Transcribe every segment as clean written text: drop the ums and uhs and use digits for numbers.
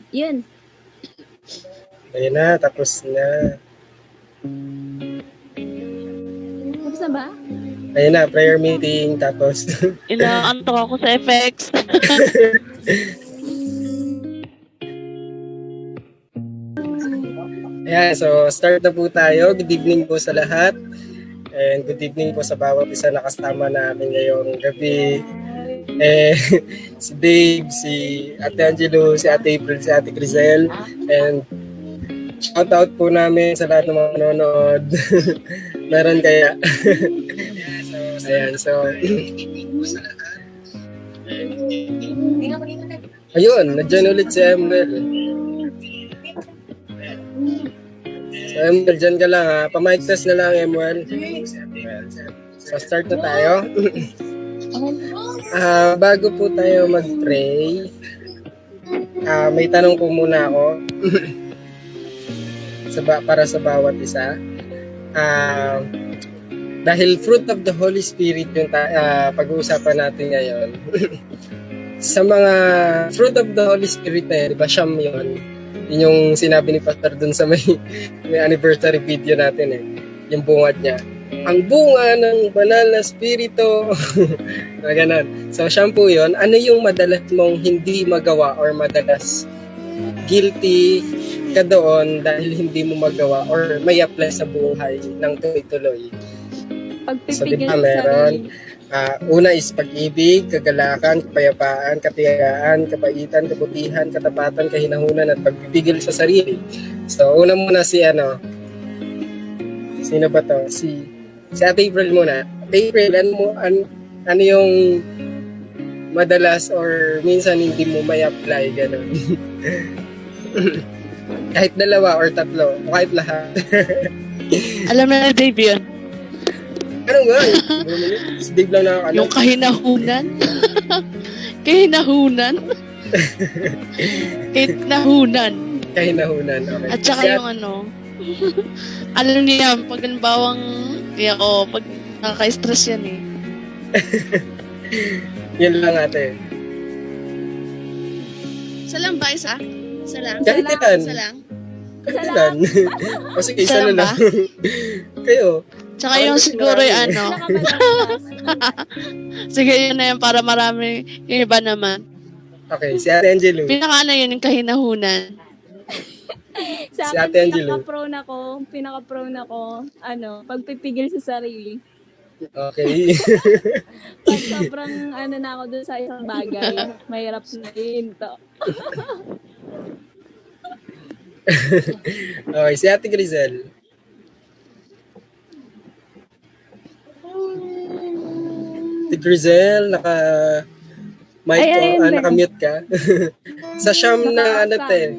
Yun. Ayun na, tapos na. Tapos na ba? Ayun na, prayer meeting, tapos. Inaantok ako sa effects. Ayan, so start na po tayo. Good evening po sa lahat. And good evening po sa bawat isa na kasama namin ngayong gabi. Si Dave, si Ate Angelo, si Ate April, si Ate Crizel. And shout out po namin sa lahat ng mga nanonood. Meron kaya. Ayan, so ayun, nandiyan ulit si Emel. So Emel, dyan ka lang ha. Pa-mic test na lang, Emel. So start na tayo. Bago po tayo mag-pray, may tanong po muna ako. Para sa bawat isa. Dahil fruit of the Holy Spirit yung pag-uusapan natin ngayon. Sa mga fruit of the Holy Spirit na yun, diba siyam yun? Yun yung sinabi ni Pastor dun sa may anniversary video natin eh. Yung bungad niya. Ang bunga ng banal na spirito. Ganun. So siyam po yun. Ano yung madalas mong hindi magawa or madalas guilty ka doon dahil hindi mo magawa or may apply sa buhay ng tuloy-tuloy? So diba meron, una is pag-ibig, kagalakan, kapayapaan, katiyagaan, kabaitan, kabutihan, katapatan, kahinahunan, at pagpipigil sa sarili. So una muna sino ba to? Si Ate April muna. Ate April, ano yung madalas or minsan hindi mo may apply, gano'n? Kahit dalawa or tatlo, o kahit lahat. Alam na Dave yun. Ano nga? Si Dave lang nakakala. Yung kahinahunan. Kahinahunan. Kahinahunan, okay. At At saka yung alam niya, pag bawang, pag nakaka-stress yan eh. Yan lang ate. Isa lang ba? Isa? Isa lang? Kahit ilan. Isa lang? Kahit ilan. O sige, isa na lang. Kayo. Tsaka yung siguro yung sige, yun na yun para marami yung iba naman. Okay, si Ate Angelo. Yun yung kahinahunan. Sa Si akin, Ate Angelo. pinaka-prone ako, pagpipigil sa sarili. Okay. Pag sobrang na ako dun sa isang bagay, mahirap na yun to. Okay, si Ate Crizel. Ate Crizel, naka-mute ka. Sa Sham na ate,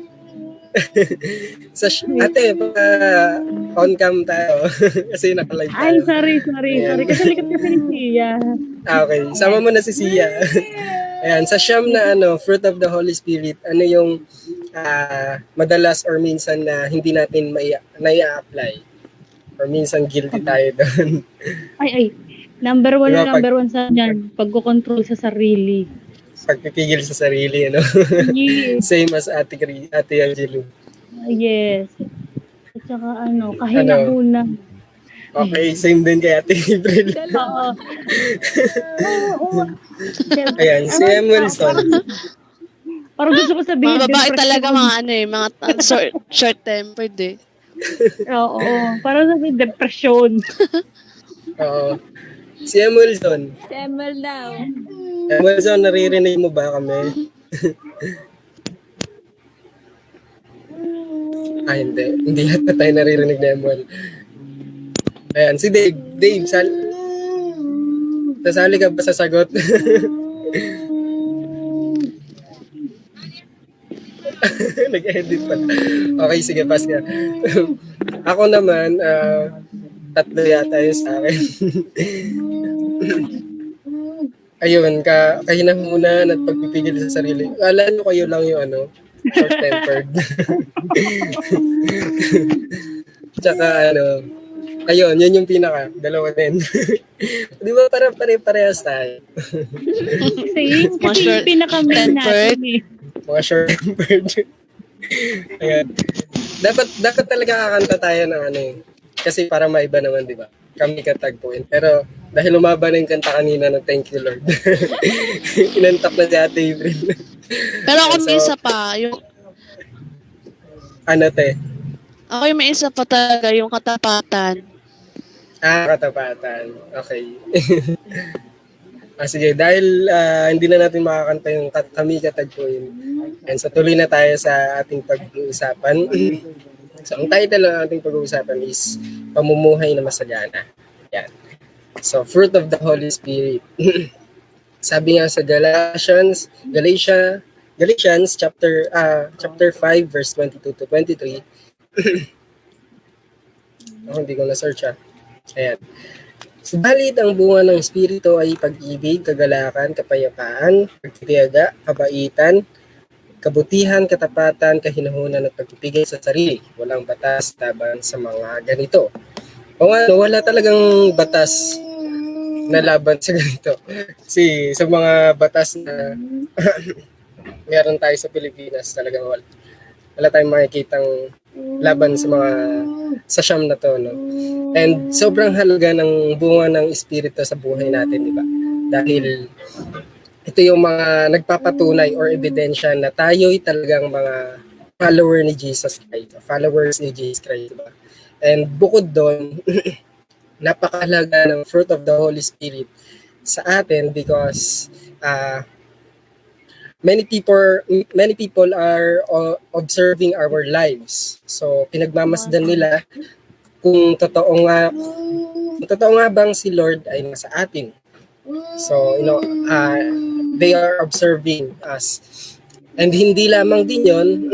on cam tayo. Kasi naka-live tayo. Ay, sorry. Kasi likat kasi ni Sia. Okay, sama mo na si Sia. Ayan, sa Sham na fruit of the Holy Spirit, ano yung madalas or minsan na hindi natin nai-apply? Or minsan guilty tayo doon. Ay. Number one Diba, na number one sa dyan. Pagkukontrol sa sarili. Pagpipigil sa sarili, Yes. Same as Ate Angelo. Yes. At saka kahinahunan. Okay, same din kay Ate April. Oo. Ayan, si Emerson. Parang gusto ko sabihin. Mga babae talaga mga short-tempered eh. Oo. Parang sabihin, depression. Oo. Si Emerson. Si Emel daw. Emerson, naririnig mo ba kami? Hindi. Hindi yata tayo naririnig na Emel. Ayan, si Dave. Dave, sasali ka ba sa sagot? Nag-edit pa. Okay, sige, pass ka. Ako naman, tatlo yata yun sa akin. Ayun, kahinahunan at pagpipigil sa sarili. Alam nyo kayo lang yung short-tempered. Tsaka Ayun, yun yung pinaka, dalawa din. Di ba para pare-parehas tayo? Same. Mga Kasi short yung pinaka-main natin eh. Mga short-tempered. Ayan. Dapat talaga kakanta tayo ng ano eh. Kasi para maiba naman, di ba? Kami katagpuin. Pero dahil lumaba na yung kanta kanina ng Thank You Lord. Inantak na si Ate April. Pero ako may So, isa pa. ano te? Ako yung may isa pa talaga, yung katapatan. Katapatan. Okay. Sige, dahil hindi na natin makakanta yung kami katagpuin. And so tuloy na tayo sa ating pag-uusapan. So ang title ng ating pag-uusapan is Pamumuhay na Masagana. Yan. So fruit of the Holy Spirit. Sabi nga sa Galatians chapter 5 verse 22 to 23. Hindi ko na-search Ayan. Subalit ang bunga ng Espiritu ay pag-ibig, kagalakan, kapayapaan, pagtitiyaga, kabaitan, kabutihan, katapatan, kahinahunan at pagpipigay sa sarili. Walang batas laban sa mga ganito. O ano, wala talagang batas na laban sa ganito. Kasi sa mga batas na meron tayo sa Pilipinas, talagang wala tayong makikitang laban sa siyam na to, no? And sobrang halaga ng bunga ng Espiritu sa buhay natin, di ba? Dahil ito yung mga nagpapatunay or ebidensya na tayo'y talagang mga followers ni Jesus Christ, di ba? And bukod doon, napakahalaga ng fruit of the Holy Spirit sa atin because many people are observing our lives. So pinagmamasdan nila kung totoo nga bang si Lord ay nasa atin. So, they are observing us. And hindi lamang din yon,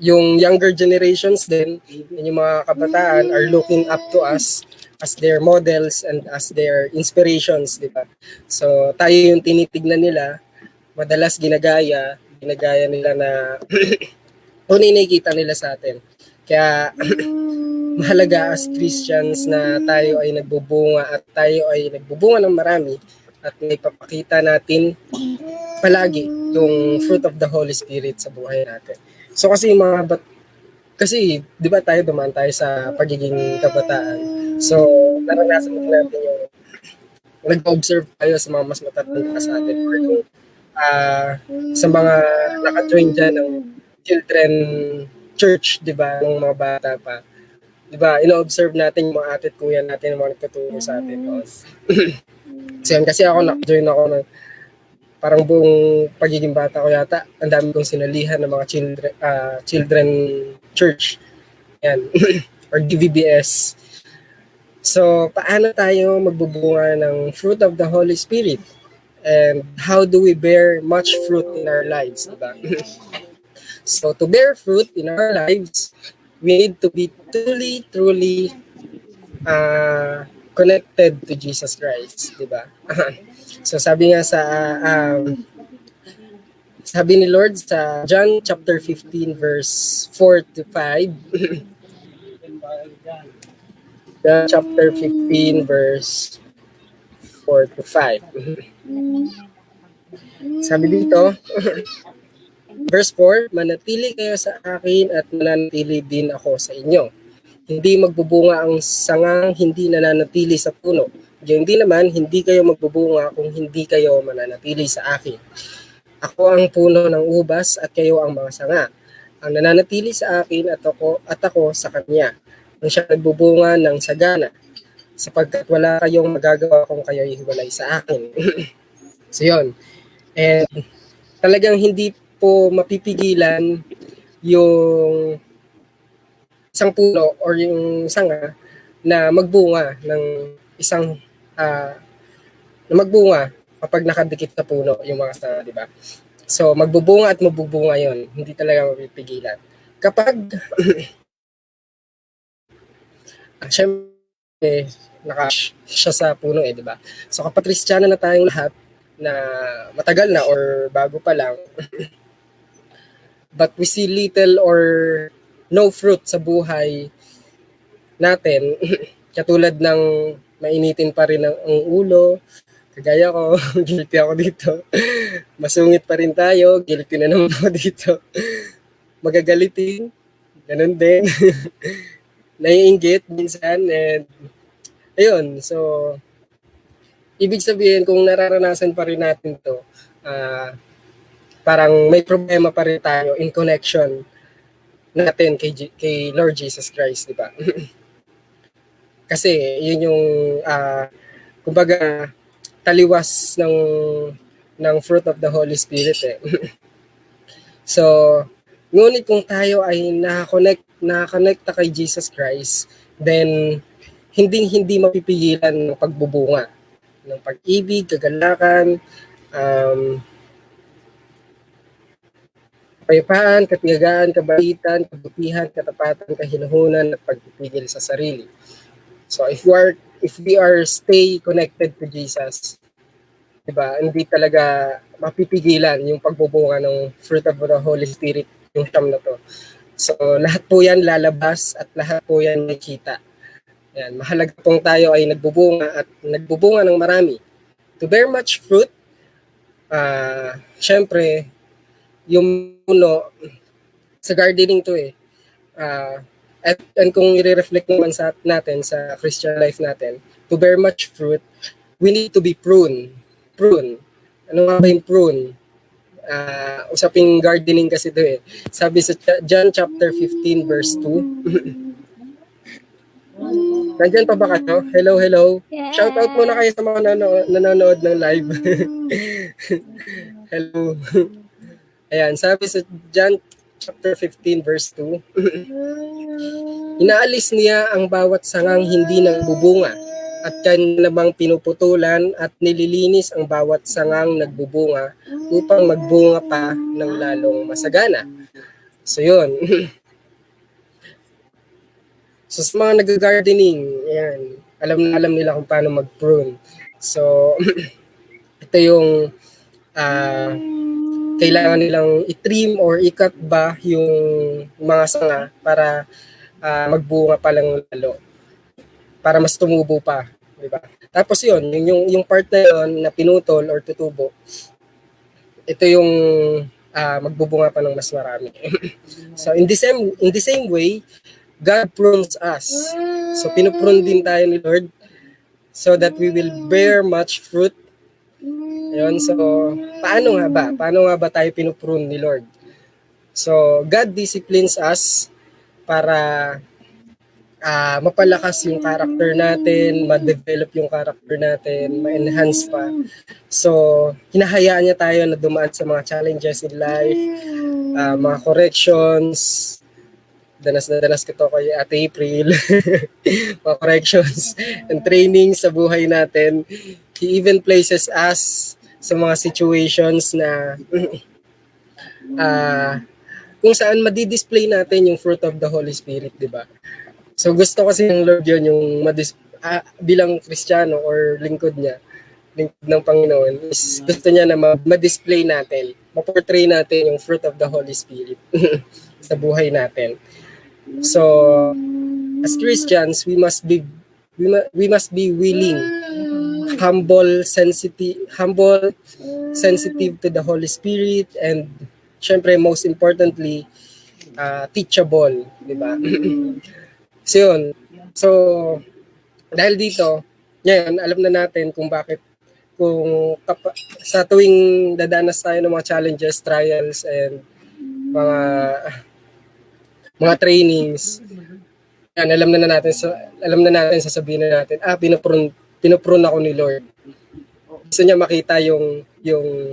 yung younger generations din, yung mga kabataan are looking up to us as their models and as their inspirations, di ba? So, tayo yung tinitignan nila, madalas ginagaya nila na kung nakikita nila sa atin. Kaya, mahalaga as Christians na tayo ay nagbubunga ng marami at may papakita natin palagi yung fruit of the Holy Spirit sa buhay natin. So kasi kasi di ba dumaan tayo sa pagiging kabataan. So naranasan natin yung nag-observe tayo sa mga mas matatanda sa atin or yung sa mga naka-join dyan ng children church, di ba, ng mga bata pa. Di ba, ino-observe natin yung mga ate at kuya natin, yung mga nagtuturo sa atin noon. Kasi ako, naka-join ako ng parang buong pagiging bata ko yata. Ang dami kong sinalihan ng mga children church. Yan. Or DVBS. So, paano tayo magbubunga ng fruit of the Holy Spirit? And how do we bear much fruit in our lives? Diba? So, to bear fruit in our lives, we need to be truly connected to Jesus Christ, di ba? So, sabi nga sabi ni Lord sa John chapter 15 verse 4 to 5. John chapter 15 verse 4 to 5. Sabi dito, verse 4, manatili kayo sa akin at mananatili din ako sa inyo. Hindi magbubunga ang sangang hindi nananatili sa puno. Hindi naman, hindi kayo magbubunga kung hindi kayo mananatili sa akin. Ako ang puno ng ubas at kayo ang mga sanga. Ang nananatili sa akin at ako sa kanya. Ang siya nagbubunga ng sagana. Sapagkat wala kayong magagawa kung kayo hiwalay sa akin. So yun. And talagang hindi po mapipigilan yung isang puno or yung sanga na magbunga ng magbunga kapag nakadikit sa puno yung mga sanga, di ba? So magbubunga at mabubunga yon, hindi talaga mapipigilan. Kapag syempre siya sa puno di ba? So kapag Kristiyano na tayong lahat na matagal na or bago pa lang but we see little or no fruit sa buhay, natin, katulad ng mainitin pa rin ang ulo, kagaya ko, guilty ako dito. Masungit pa rin tayo, guilty na naman ako dito. Magagalitin, ganun din. Naiinggit minsan, and ayun, so ibig sabihin kung nararanasan pa rin natin to, parang may problema pa rin tayo in connection natin kay Lord Jesus Christ, di ba? Kasi yun yung kumbaga taliwas ng fruit of the Holy Spirit eh. So, ngunit kung tayo ay nakakonekta kay Jesus Christ, then hindi mapipigilan ng pagbubunga ng pag-ibig, kagalakan, kapayapaan, katiyagaan, kabaitan, kabutihan, katapatan, kahinuhunan, at pagpipigil sa sarili. So if we are stay connected to Jesus, diba, hindi talaga mapipigilan yung pagbubunga ng fruit of the Holy Spirit, yung siyam na to. So lahat po yan lalabas at lahat po yan nakita. Yan, mahalaga pong tayo ay nagbubunga ng marami. To bear much fruit, syempre, yung puno, sa gardening to eh, and kung i-reflect naman natin sa Christian life natin, to bear much fruit, we need to be prune. Ano nga ba yung prune? Usaping gardening kasi to eh. Sabi sa John chapter 15 verse 2. Nandiyan pa ba kayo? Hello. Yeah. Shout out muna kayo sa mga nanonood ng live. Hello. Ayan, sabi sa John chapter 15 verse 2. Inaalis niya ang bawat sangang hindi nagbubunga at kanya namang pinuputulan at nililinis ang bawat sangang nagbubunga upang magbunga pa ng lalong masagana. So yun. So sa mga nag-gardening, ayan, alam nila kung paano mag-prune. So ito yung kailangan nilang i-trim or i-cut ba yung mga sanga para magbunga pa lang lalo. Para mas tumubo pa, di ba? Tapos yun, yung part na yun na pinutol or tutubo, ito yung magbubunga pa ng mas marami. So in the same way, God prunes us. So pinuprune din tayo ni Lord so that we will bear much fruit. Ayun, so paano nga ba tayo pinuprune ni Lord? So God disciplines us para mapalakas yung character natin, ma-develop yung character natin, ma-enhance pa. So hinahayaan niya tayo na dumaan sa mga challenges in life, mga corrections. Danas ko to kay Ate April. Mga corrections and training sa buhay natin. He even places us sa mga situations na kung saan madidisplay natin yung fruit of the Holy Spirit, di ba? So gusto kasi ng Lord yun, yung bilang Kristiyano or lingkod ng Panginoon, is gusto niya na ma-display natin, ma-portray natin yung fruit of the Holy Spirit sa buhay natin. So as Christians, we must be willing, humble, sensitive to the Holy Spirit, and syempre most importantly, teachable, di ba? So yun. So dahil dito, ngayon alam na natin kung bakit, sa tuwing dadanas tayo ng mga challenges, trials, and mga trainings, yan, alam na natin, sasabihin na natin, pinuprune ako ni Lord. Gusto niya makita yung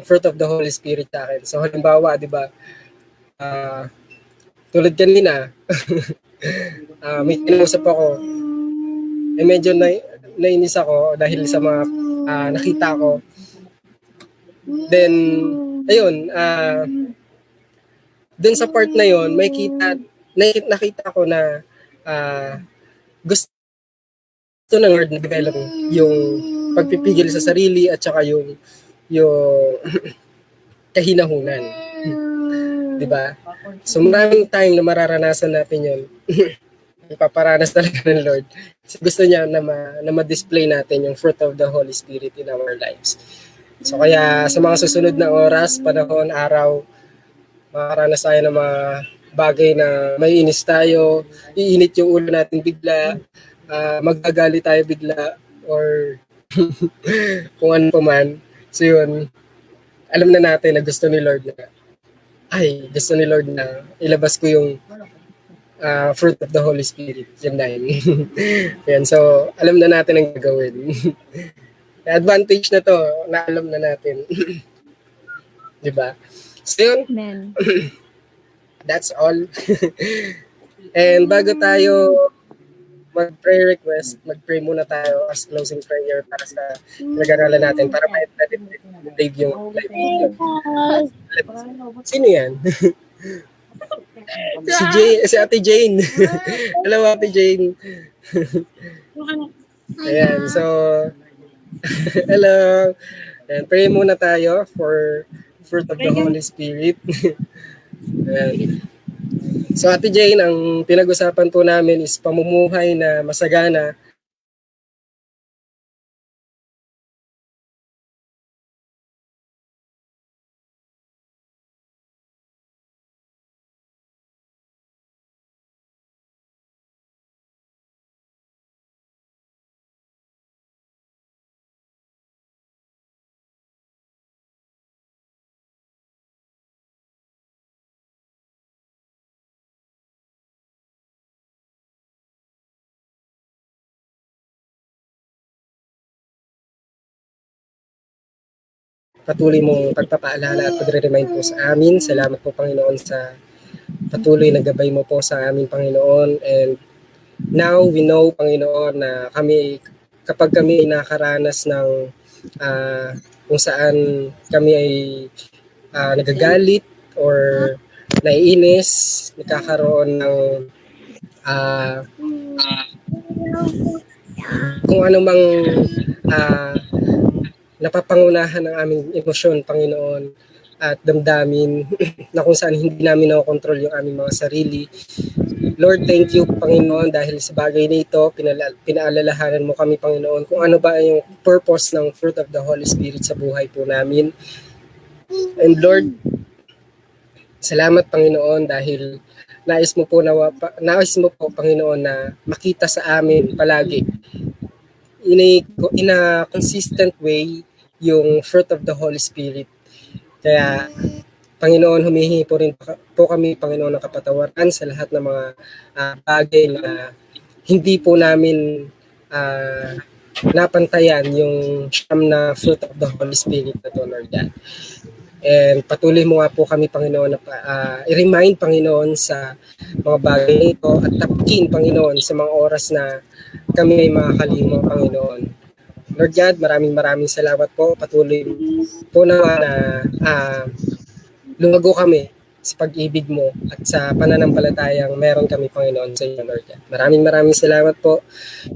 fruit of the Holy Spirit sa akin. So halimbawa, di ba, tulad kanina, may kinausap ako, medyo nainis ako dahil sa mga nakita ko. Then, ayun, dun sa part na yon, nakita ko na gusto ng Lord na develop yung pagpipigil sa sarili at saka yung kahinahunan. Diba? So maraming time na mararanasan natin yun. ipaparanas talaga ng Lord. Kasi gusto niya na ma-display natin yung fruit of the Holy Spirit in our lives. So kaya sa mga susunod na oras, panahon, araw, makakaranas tayo ng mga bagay na may inis tayo, iinit yung ulo natin bigla, magagalit tayo bigla, or kung ano pa man. So yun, alam na natin na gusto ni Lord na ilabas ko yung fruit of the Holy Spirit. Yan na yun. Yan, so alam na natin ang gagawin. Advantage na to, na alam na natin. Diba? So yun, Amen. that's all. And bago tayo mag-pray request, mag-pray muna tayo as closing prayer para sa nag-aralan natin, para ma-edit live yung live video. Sino yan? Si Ate Jane. Hello, Ate Jane. Ayan, so hello. And pray muna tayo for fruit of the Holy Spirit. Ayan. So Ate Jane, ang pinag-usapan po namin is pamumuhay na masagana. Patuloy mong pagpapaalala at pagre-remind po sa amin. Salamat po, Panginoon, sa patuloy na gabay mo po sa amin, Panginoon. And now we know, Panginoon, na kapag kami ay nakaranas ng kung saan kami ay nagagalit or naiinis, nakakaroon ng kung anumang napapangunahan ng aming emosyon, Panginoon, at damdamin na kung saan hindi namin nakokontrol yung aming mga sarili. Lord, thank you, Panginoon, dahil sa bagay na ito, pinaalalahanan mo kami, Panginoon, kung ano ba yung purpose ng fruit of the Holy Spirit sa buhay po namin. And Lord, salamat, Panginoon, dahil nais mo po, Panginoon, na makita sa amin palagi in a consistent way yung fruit of the Holy Spirit. Kaya, Panginoon, humihingi po rin po kami, Panginoon, ng kapatawaran sa lahat ng mga bagay na hindi po namin napantayan yung siyam na fruit of the Holy Spirit na to, Lord God. And patuloy mo nga po kami, Panginoon, na i-remind, Panginoon, sa mga bagay nito at tapakin, Panginoon, sa mga oras na kami ay makakalimang, Panginoon. Lord God, maraming salamat po. Patuloy po naman na lumago kami sa pag-ibig mo at sa pananampalatayang meron kami, Panginoon, sa iyo, Lord God. Maraming salamat po.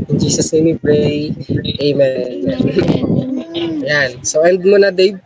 In Jesus' name we pray. Amen. Ayan. So end mo na, Dave.